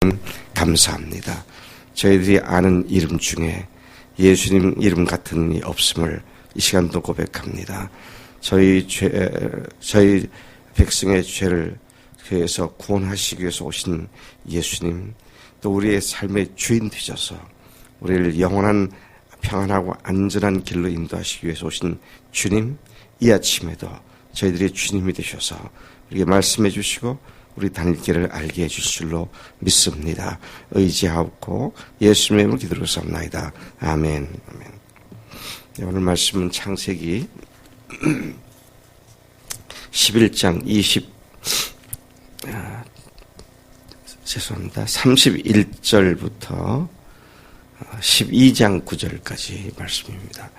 하나님 감사합니다. 저희들이 아는 이름 중에 예수님 이름 같은 이 없음을 이 시간도 고백합니다. 저희 백성의 죄를 그에서 구원하시기 위해서 오신 예수님, 또 우리의 삶의 주인 되셔서 우리를 영원한 평안하고 안전한 길로 인도하시기 위해서 오신 주님, 이 아침에도 저희들의 주님이 되셔서 우리에게 말씀해 주시고 우리 다닐 길을 알게 해주실 줄로 믿습니다. 의지하고 예수님의 이름으로 기도드렸사옵나이다. 아멘. 아멘. 네, 오늘 말씀은 창세기 11장 31절부터 12장 9절까지 말씀입니다.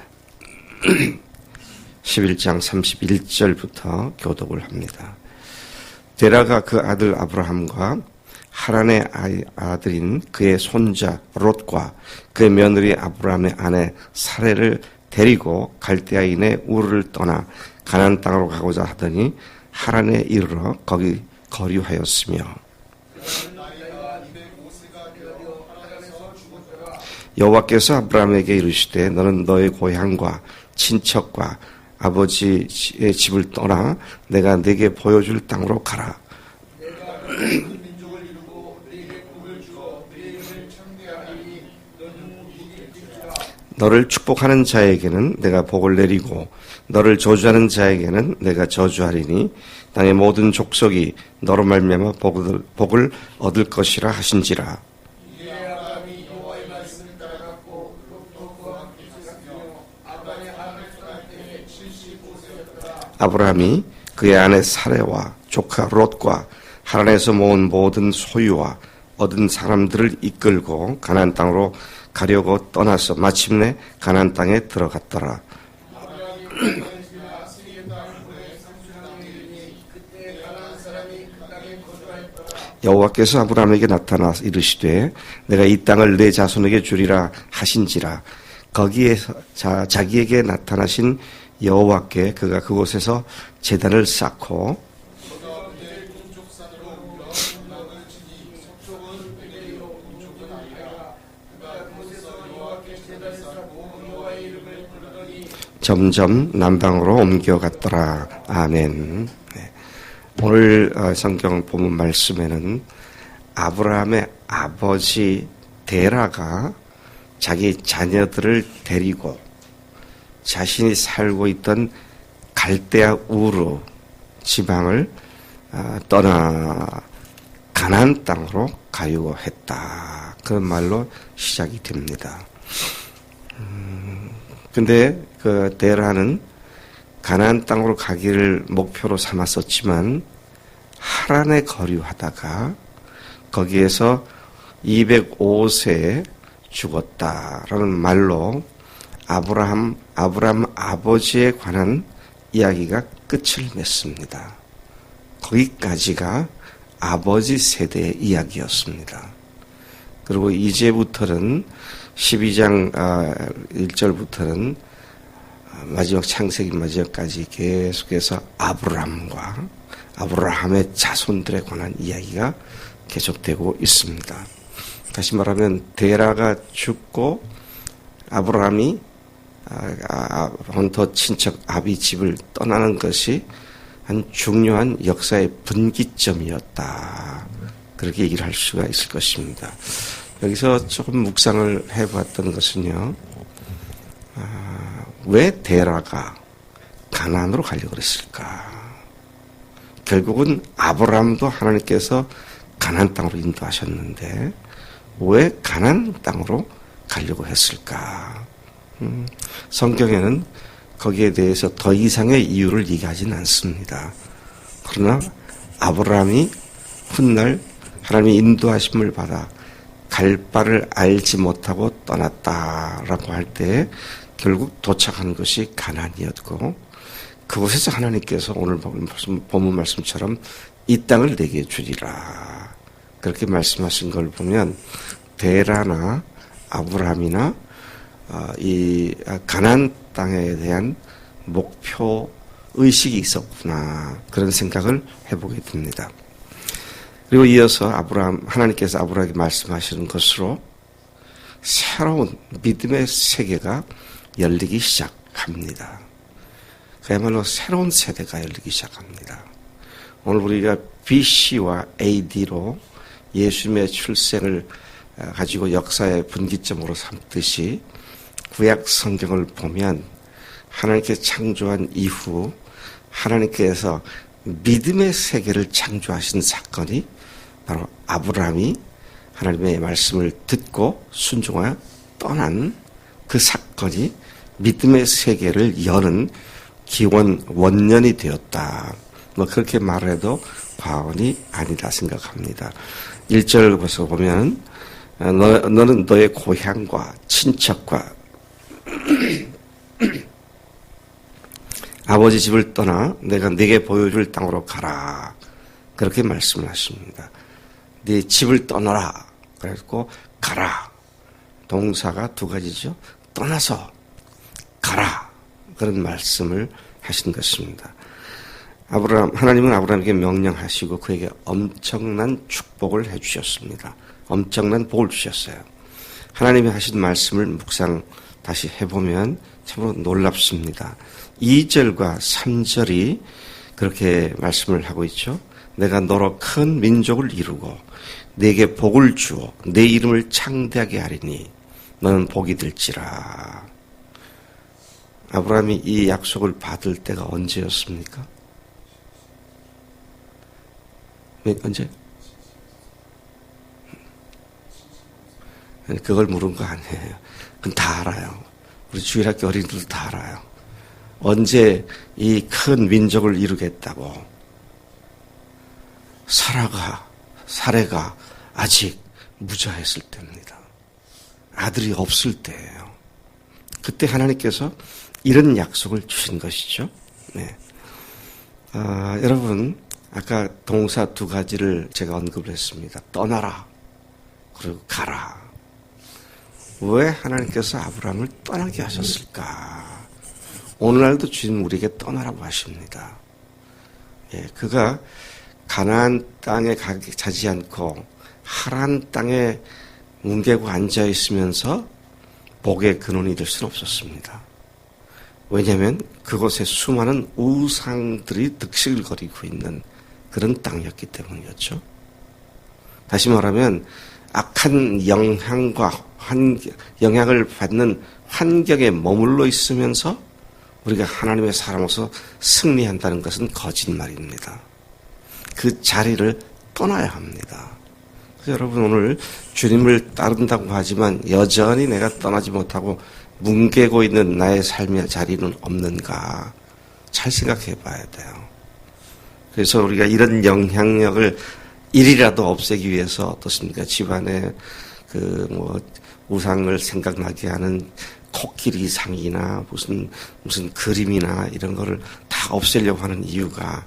11장 31절부터 교독을 합니다. 데라가 그 아들 아브라함과 하란의 아들인 그의 손자 롯과 그의 며느리 아브라함의 아내 사레를 데리고 갈대아인의 우르를 떠나 가나안 땅으로 가고자 하더니 하란에 이르러 거기 거류하였으며 여호와께서 아브라함에게 이르시되 너는 너의 고향과 친척과 아버지의 집을 떠나 내가 네게 보여줄 땅으로 가라. 너를 축복하는 자에게는 내가 복을 내리고 너를 저주하는 자에게는 내가 저주하리니 땅의 모든 족속이 너로 말미암아 복을 얻을 것이라 하신지라. 아브라함이 그의 아내 사레와 조카 롯과 하란에서 모은 모든 소유와 얻은 사람들을 이끌고 가나안 땅으로 가려고 떠나서 마침내 가나안 땅에 들어갔더라. 여호와께서 아브라함에게 나타나 이르시되 내가 이 땅을 내 자손에게 주리라 하신지라. 거기에서 자기에게 나타나신 여호와께 그가 그곳에서 제단을 쌓고 점점 남방으로 옮겨갔더라. 아멘. 네. 오늘 성경 본문 말씀에는 아브라함의 아버지 데라가 자기 자녀들을 데리고 자신이 살고 있던 갈대아 우르 지방을 떠나 가나안 땅으로 가려고 했다. 그런 말로 시작이 됩니다. 근데 그 데라는 가나안 땅으로 가기를 목표로 삼았었지만 하란에 거류하다가 거기에서 205세에 죽었다라는 말로 아브라함 아버지에 관한 이야기가 끝을 맺습니다. 거기까지가 아버지 세대의 이야기였습니다. 그리고 이제부터는 12장 1절부터는 마지막 창세기 마지막까지 계속해서 아브라함과 아브라함의 자손들에 관한 이야기가 계속되고 있습니다. 다시 말하면 데라가 죽고 아브라함이 본토 친척 아비 집을 떠나는 것이 한 중요한 역사의 분기점이었다. 그렇게 얘기를 할 수가 있을 것입니다. 여기서 조금 묵상을 해봤던 것은요. 왜 데라가 가나안으로 가려고 그랬을까? 결국은 아브라함도 하나님께서 가나안 땅으로 인도하셨는데 왜 가나안 땅으로 가려고 했을까? 성경에는 거기에 대해서 더 이상의 이유를 얘기하지는 않습니다. 그러나 아브라함이 훗날 하나님의 인도하심을 받아 갈 바를 알지 못하고 떠났다라고 할 때 결국 도착한 것이 가나안이었고 그곳에서 하나님께서 오늘 본문 말씀처럼 이 땅을 내게 주리라 그렇게 말씀하신 걸 보면 데라나 아브라함이나 이 가나안 땅에 대한 목표 의식이 있었구나 그런 생각을 해보게 됩니다. 그리고 이어서 하나님께서 아브라함에게 말씀하시는 것으로 새로운 믿음의 세계가 열리기 시작합니다. 그야말로 새로운 세대가 열리기 시작합니다. 오늘 우리가 BC와 AD로 예수님의 출생을 가지고 역사의 분기점으로 삼듯이 구약 성경을 보면 하나님께서 창조한 이후 하나님께서 믿음의 세계를 창조하신 사건이 바로 아브라함이 하나님의 말씀을 듣고 순종하여 떠난 그 사건이 믿음의 세계를 여는 기원 원년이 되었다. 그렇게 말해도 과언이 아니다 생각합니다. 1절에서 보면 너는 너의 고향과 친척과 아버지 집을 떠나 내가 네게 보여줄 땅으로 가라. 그렇게 말씀을 하십니다. 네 집을 떠나라. 그래서 가라. 동사가 두 가지죠. 떠나서 가라. 그런 말씀을 하신 것입니다. 하나님은 아브라함에게 명령하시고 그에게 엄청난 축복을 해주셨습니다. 엄청난 복을 주셨어요. 하나님이 하신 말씀을 묵상 다시 해보면 참으로 놀랍습니다. 2절과 3절이 그렇게 말씀을 하고 있죠. 내가 너로 큰 민족을 이루고 네게 복을 주어 네 이름을 창대하게 하리니 너는 복이 될지라. 아브라함이 이 약속을 받을 때가 언제였습니까? 언제? 그걸 물은 거 아니에요. 그건 다 알아요. 우리 주일학교 어린이들도 다 알아요. 언제 이 큰 민족을 이루겠다고. 사례가 아직 무자했을 때입니다. 아들이 없을 때예요. 그때 하나님께서 이런 약속을 주신 것이죠. 네. 여러분, 아까 동사 두 가지를 제가 언급을 했습니다. 떠나라. 그리고 가라. 왜 하나님께서 아브라함을 떠나게 하셨을까? 오늘날도 주님 우리에게 떠나라고 하십니다. 예, 그가 가나안 땅에 가지 않고 하란 땅에 뭉개고 앉아 있으면서 복의 근원이 될 수는 없었습니다. 왜냐하면 그곳에 수많은 우상들이 득실을 거리고 있는 그런 땅이었기 때문이었죠. 다시 말하면 악한 영향을 받는 환경에 머물러 있으면서 우리가 하나님의 사람으로서 승리한다는 것은 거짓말입니다. 그 자리를 떠나야 합니다. 그래서 여러분 오늘 주님을 따른다고 하지만 여전히 내가 떠나지 못하고 뭉개고 있는 나의 삶의 자리는 없는가 잘 생각해 봐야 돼요. 그래서 우리가 이런 영향력을 일이라도 없애기 위해서 어떻습니까? 집안에 우상을 생각나게 하는 코끼리상이나 무슨 그림이나 이런 거를 다 없애려고 하는 이유가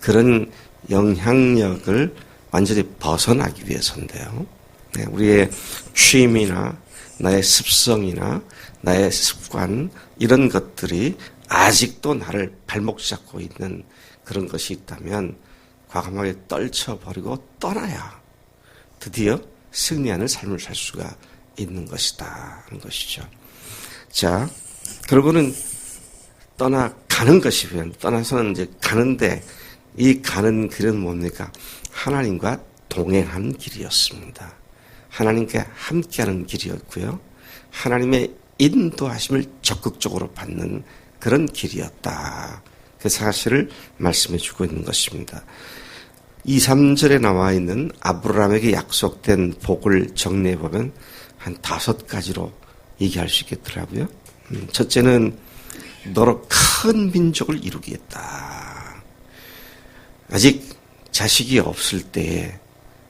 그런 영향력을 완전히 벗어나기 위해서인데요. 네, 우리의 취미나 나의 습성이나 나의 습관 이런 것들이 아직도 나를 발목 잡고 있는 그런 것이 있다면 과감하게 떨쳐버리고 떠나야 드디어 승리하는 삶을 살 수가 있는 것이다 하는 것이죠. 자, 그러고는 떠나가는 것이면 떠나서는 이제 가는데 이 가는 길은 뭡니까? 하나님과 동행하는 길이었습니다. 하나님과 함께하는 길이었고요. 하나님의 인도하심을 적극적으로 받는 그런 길이었다. 그 사실을 말씀해 주고 있는 것입니다. 2, 3절에 나와 있는 아브라함에게 약속된 복을 정리해 보면 한 5가지로 얘기할 수 있겠더라고요. 첫째는 너로 큰 민족을 이루겠다. 아직 자식이 없을 때에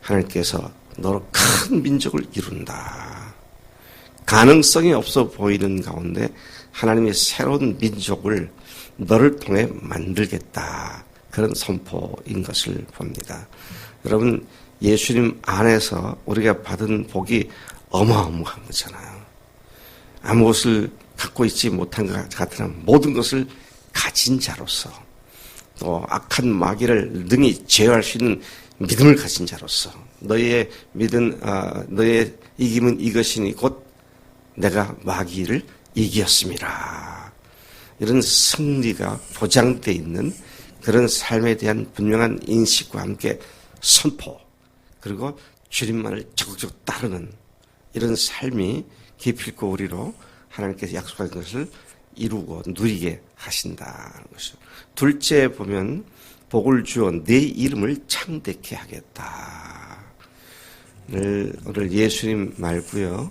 하나님께서 너로 큰 민족을 이룬다. 가능성이 없어 보이는 가운데 하나님의 새로운 민족을 너를 통해 만들겠다. 그런 선포인 것을 봅니다. 여러분, 예수님 안에서 우리가 받은 복이 어마어마한 거잖아요. 아무것을 갖고 있지 못한 것 같으나 모든 것을 가진 자로서 또 악한 마귀를 능히 제어할 수 있는 믿음을 가진 자로서 너의 너의 이김은 이것이니 곧 내가 마귀를 이겼습니다. 이런 승리가 보장되어 있는 그런 삶에 대한 분명한 인식과 함께 선포, 그리고 주님만을 적극적으로 따르는 이런 삶이 기필코 우리로 하나님께서 약속하신 것을 이루고 누리게 하신다는 것이죠. 둘째 보면 복을 주어 내 이름을 창대케 하겠다. 오늘 예수님 말고요,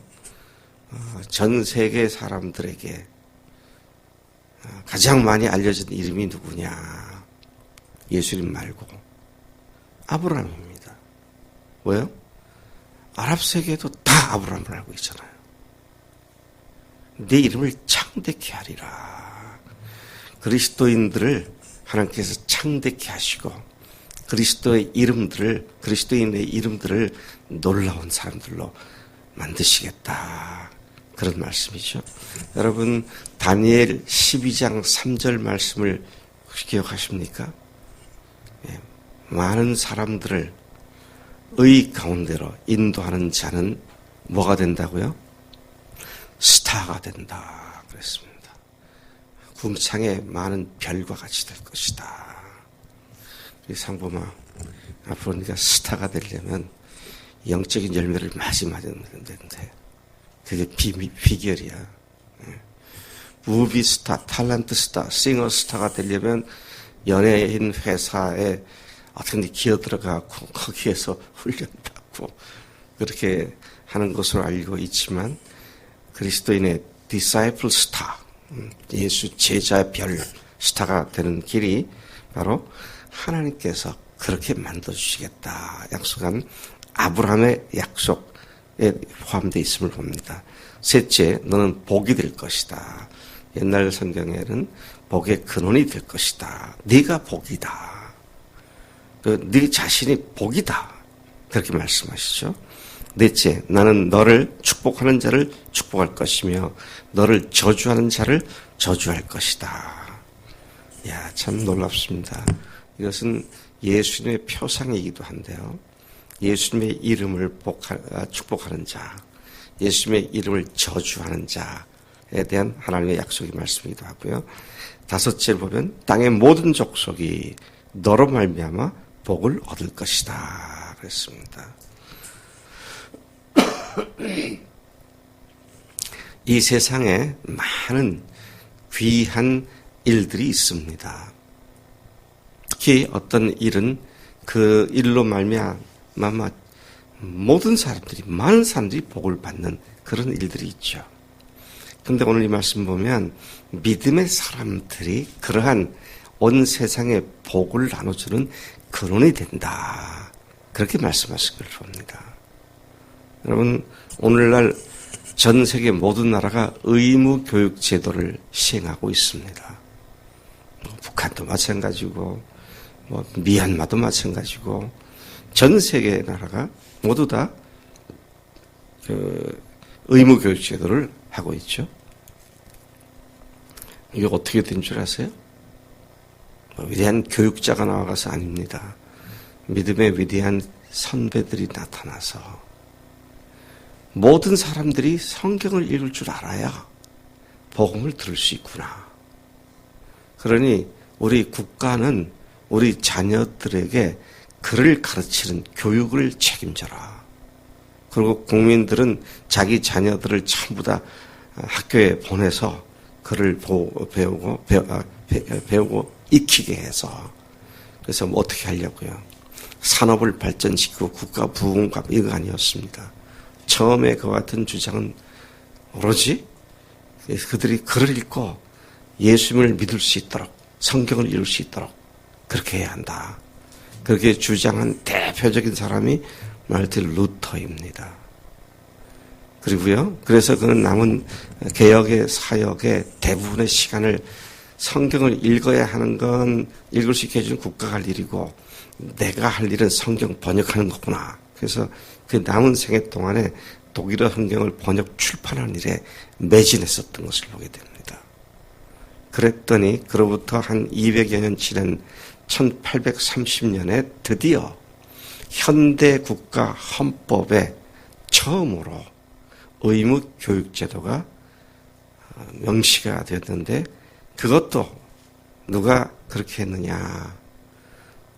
전 세계 사람들에게 가장 많이 알려진 이름이 누구냐? 예수님 말고 아브라함입니다. 왜요? 아랍 세계도 다 아브라함을 알고 있잖아요. 내 이름을 창대케 하리라. 그리스도인들을 하나님께서 창대케 하시고 그리스도인의 이름들을 놀라운 사람들로 만드시겠다. 그런 말씀이죠. 여러분, 다니엘 12장 3절 말씀을 혹시 기억하십니까? 예, 많은 사람들을 의 가운데로 인도하는 자는 뭐가 된다고요? 스타가 된다 그랬습니다. 궁창에 많은 별과 같이 될 것이다. 상범아, 앞으로 네가 스타가 되려면 영적인 열매를 많이 맞으면 되는데 그게 비결이야. 무비 스타, 탤런트 스타, 싱어 스타가 되려면 연예인 회사에 어떻게 기어들어가고 거기에서 훈련받고 그렇게 하는 것으로 알고 있지만 그리스도인의 디사이플 스타, 예수 제자 별 스타가 되는 길이 바로 하나님께서 그렇게 만들어주시겠다 약속한 아브라함의 약속에 포함되어 있음을 봅니다. 셋째, 너는 복이 될 것이다. 옛날 성경에는 복의 근원이 될 것이다. 네가 복이다. 네 자신이 복이다. 그렇게 말씀하시죠. 넷째, 나는 너를 축복하는 자를 축복할 것이며 너를 저주하는 자를 저주할 것이다. 야, 참 놀랍습니다. 이것은 예수님의 표상이기도 한데요. 예수님의 이름을 축복하는 자, 예수님의 이름을 저주하는 자에 대한 하나님의 약속의 말씀이기도 하고요. 다섯째를 보면 땅의 모든 족속이 너로 말미암아 복을 얻을 것이다 그랬습니다. 이 세상에 많은 귀한 일들이 있습니다. 특히 어떤 일은 그 일로 말미암아 모든 사람들이, 많은 사람들이 복을 받는 그런 일들이 있죠. 그런데 오늘 이 말씀 보면 믿음의 사람들이 그러한 온 세상에 복을 나눠주는 근원이 된다. 그렇게 말씀하신 걸 봅니다. 여러분, 오늘날 전 세계 모든 나라가 의무 교육 제도를 시행하고 있습니다. 북한도 마찬가지고, 미얀마도 마찬가지고, 전 세계 나라가 모두 다 의무 교육 제도를 하고 있죠. 이게 어떻게 된 줄 아세요? 위대한 교육자가 나와가서 아닙니다. 믿음의 위대한 선배들이 나타나서 모든 사람들이 성경을 읽을 줄 알아야 복음을 들을 수 있구나. 그러니 우리 국가는 우리 자녀들에게 글을 가르치는 교육을 책임져라. 그리고 국민들은 자기 자녀들을 전부 다 학교에 보내서 글을 배우고 익히게 해서, 그래서 어떻게 하려고요? 산업을 발전시키고 국가 부흥과 이거 아니었습니다. 처음에 그와 같은 주장은 오로지 그들이 글을 읽고 예수님을 믿을 수 있도록, 성경을 읽을 수 있도록 그렇게 해야 한다. 그렇게 주장한 대표적인 사람이 마르틴 루터입니다. 그리고요, 그래서 그는 남은 개혁의 사역의 대부분의 시간을 성경을 읽어야 하는 건 읽을 수 있게 해주는 국가가 할 일이고 내가 할 일은 성경 번역하는 거구나. 그래서 그 남은 생애 동안에 독일어 성경을 번역 출판하는 일에 매진했었던 것을 보게 됩니다. 그랬더니 그로부터 한 200여 년 지난 1830년에 드디어 현대 국가 헌법에 처음으로 의무 교육 제도가 명시가 되었는데 그것도 누가 그렇게 했느냐.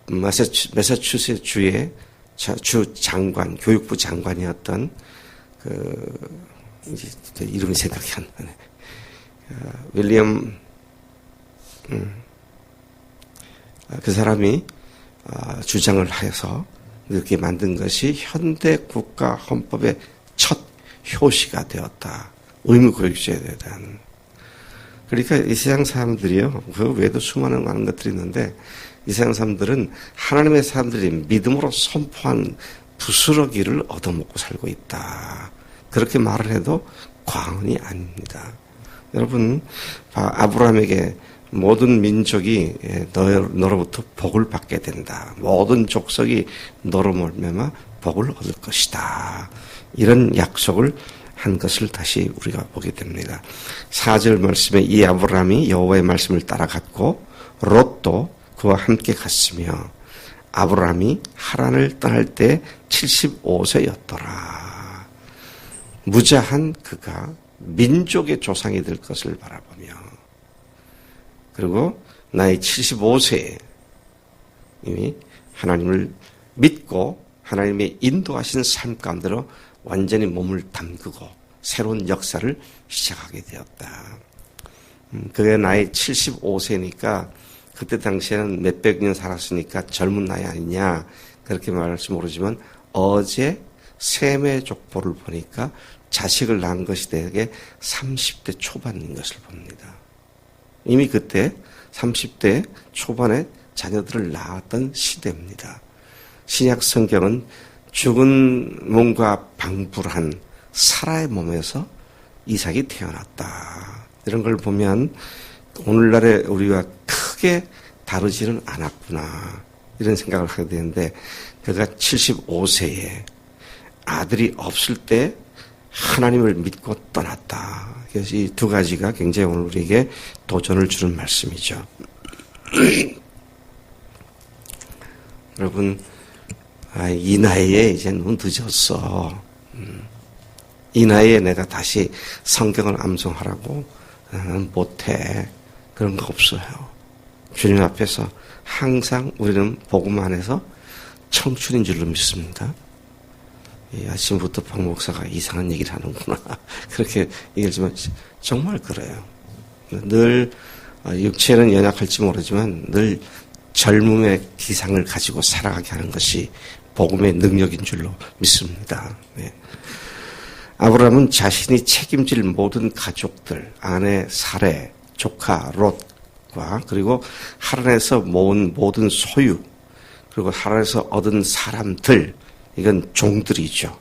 매사추세츠 주의 주 장관, 교육부 장관이었던 이제 이름이 생각이 안 나네. 윌리엄, 그 사람이 주장을 하여서 이렇게 만든 것이 현대 국가 헌법의 첫 효시가 되었다. 의무교육제에 대한. 그러니까 이 세상 사람들이요, 그 외에도 수많은 많은 것들이 있는데, 이 세상 사람들은 하나님의 사람들이 믿음으로 선포한 부스러기를 얻어먹고 살고 있다. 그렇게 말을 해도 과언이 아닙니다. 여러분, 아브라함에게 모든 민족이 너로부터 복을 받게 된다. 모든 족속이 너로 말미암아 복을 얻을 것이다. 이런 약속을 한 것을 다시 우리가 보게 됩니다. 4절 말씀에 이 아브라함이 여호와의 말씀을 따라갔고 롯도 그와 함께 갔으며 아브라함이 하란을 떠날 때 75세였더라. 무자한 그가 민족의 조상이 될 것을 바라보며 그리고 나이 75세에 이미 하나님을 믿고 하나님의 인도하신 삶 가운데로 완전히 몸을 담그고 새로운 역사를 시작하게 되었다. 그게 나이 75세니까 그때 당시에는 몇백 년 살았으니까 젊은 나이 아니냐 그렇게 말할지 모르지만 어제 셈의 족보를 보니까 자식을 낳은 것이 대개 30대 초반인 것을 봅니다. 이미 그때 30대 초반에 자녀들을 낳았던 시대입니다. 신약 성경은 죽은 몸과 방불한 사라의 몸에서 이삭이 태어났다. 이런 걸 보면 오늘날의 우리와 크게 다르지는 않았구나. 이런 생각을 하게 되는데 그가 75세에 아들이 없을 때 하나님을 믿고 떠났다. 그래서 이 두 가지가 굉장히 오늘 우리에게 도전을 주는 말씀이죠. 여러분, 이 나이에 이제 너무 늦었어. 이 나이에 내가 다시 성경을 암송하라고 나는 못해. 그런 거 없어요. 주님 앞에서 항상 우리는 복음 안에서 청춘인 줄로 믿습니다. 아침부터 박 목사가 이상한 얘기를 하는구나. 그렇게 얘기하지만 정말 그래요. 늘 육체는 연약할지 모르지만 늘 젊음의 기상을 가지고 살아가게 하는 것이 복음의 능력인 줄로 믿습니다. 네. 아브라함은 자신이 책임질 모든 가족들, 아내 사레, 조카 롯과 그리고 하란에서 모은 모든 소유, 그리고 하란에서 얻은 사람들, 이건 종들이죠.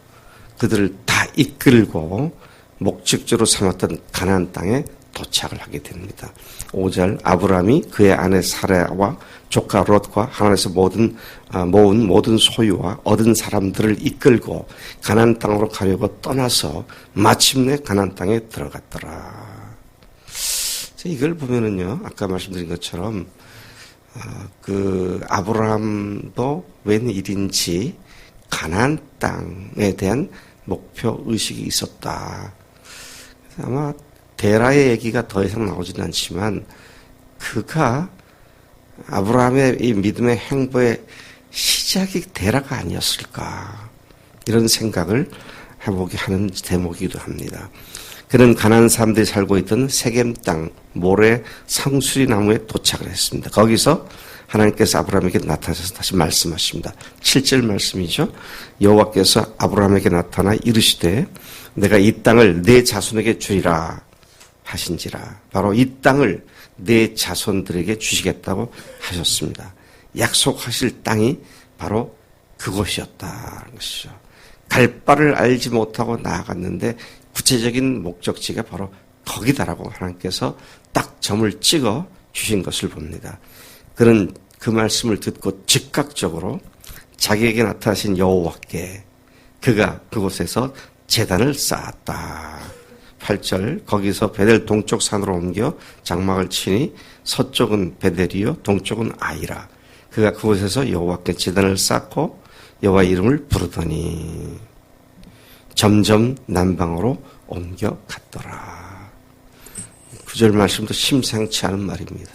그들을 다 이끌고 목적지로 삼았던 가나안 땅에 도착을 하게 됩니다. 5절 아브라함이 그의 아내 사레와 조카 롯과 하란에서 모은 모든 소유와 얻은 사람들을 이끌고 가나안 땅으로 가려고 떠나서 마침내 가나안 땅에 들어갔더라. 이걸 보면은요, 아까 말씀드린 것처럼 그 아브라함도 웬일인지 가나안 땅에 대한 목표 의식이 있었다. 아마 데라의 얘기가 더 이상 나오지는 않지만 그가 아브라함의 이 믿음의 행보의 시작이 데라가 아니었을까 이런 생각을 해보게 하는 대목이기도 합니다. 그는 가나안 사람들이 살고 있던 세겜 땅 모래 상수리 나무에 도착을 했습니다. 거기서 하나님께서 아브라함에게 나타나셔서 다시 말씀하십니다. 7절 말씀이죠. 여호와께서 아브라함에게 나타나 이르시되 내가 이 땅을 내 자손에게 주리라 하신지라. 바로 이 땅을 내 자손들에게 주시겠다고 하셨습니다. 약속하실 땅이 바로 그곳이었다는 것이죠. 갈 바를 알지 못하고 나아갔는데 구체적인 목적지가 바로 거기다라고 하나님께서 딱 점을 찍어 주신 것을 봅니다. 그는 그 말씀을 듣고 즉각적으로 자기에게 나타나신 여호와께 그가 그곳에서 제단을 쌓았다. 8절 거기서 베델 동쪽 산으로 옮겨 장막을 치니 서쪽은 베델이요 동쪽은 아이라. 그가 그곳에서 여호와께 제단을 쌓고 여호와 이름을 부르더니 점점 남방으로 옮겨갔더라. 9절 말씀도 심상치 않은 말입니다.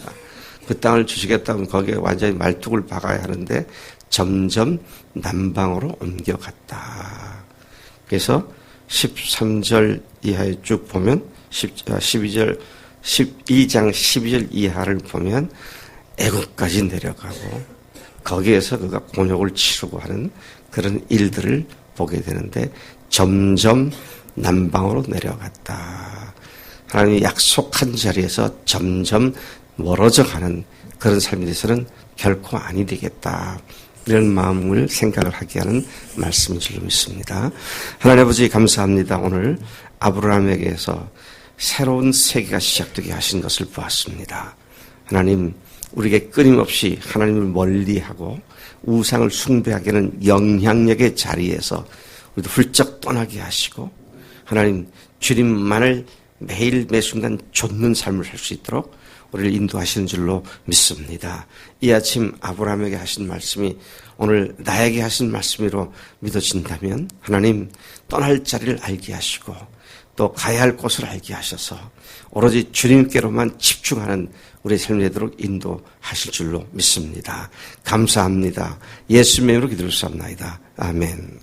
그 땅을 주시겠다면 거기에 완전히 말뚝을 박아야 하는데 점점 남방으로 옮겨갔다. 그래서 13절 이하에 쭉 보면 12장 12절 이하를 보면 애국까지 내려가고 거기에서 그가 곤욕을 치르고 하는 그런 일들을 보게 되는데 점점 남방으로 내려갔다. 하나님이 약속한 자리에서 점점 멀어져 가는 그런 삶에 대해서는 결코 아니 되겠다. 이런 마음을 생각을 하게 하는 말씀인 줄로 믿습니다. 하나님 아버지 감사합니다. 오늘 아브라함에게서 새로운 세계가 시작되게 하신 것을 보았습니다. 하나님 우리에게 끊임없이 하나님을 멀리하고 우상을 숭배하게 하는 영향력의 자리에서 우리도 훌쩍 떠나게 하시고 하나님 주님만을 매일 매순간 좇는 삶을 살 수 있도록 우리를 인도하시는 줄로 믿습니다. 이 아침 아브라함에게 하신 말씀이 오늘 나에게 하신 말씀으로 믿어진다면 하나님 떠날 자리를 알게 하시고 또 가야 할 곳을 알게 하셔서 오로지 주님께로만 집중하는 우리의 삶이 되도록 인도하실 줄로 믿습니다. 감사합니다. 예수님의 이름으로 기도를 쌉나이다. 아멘.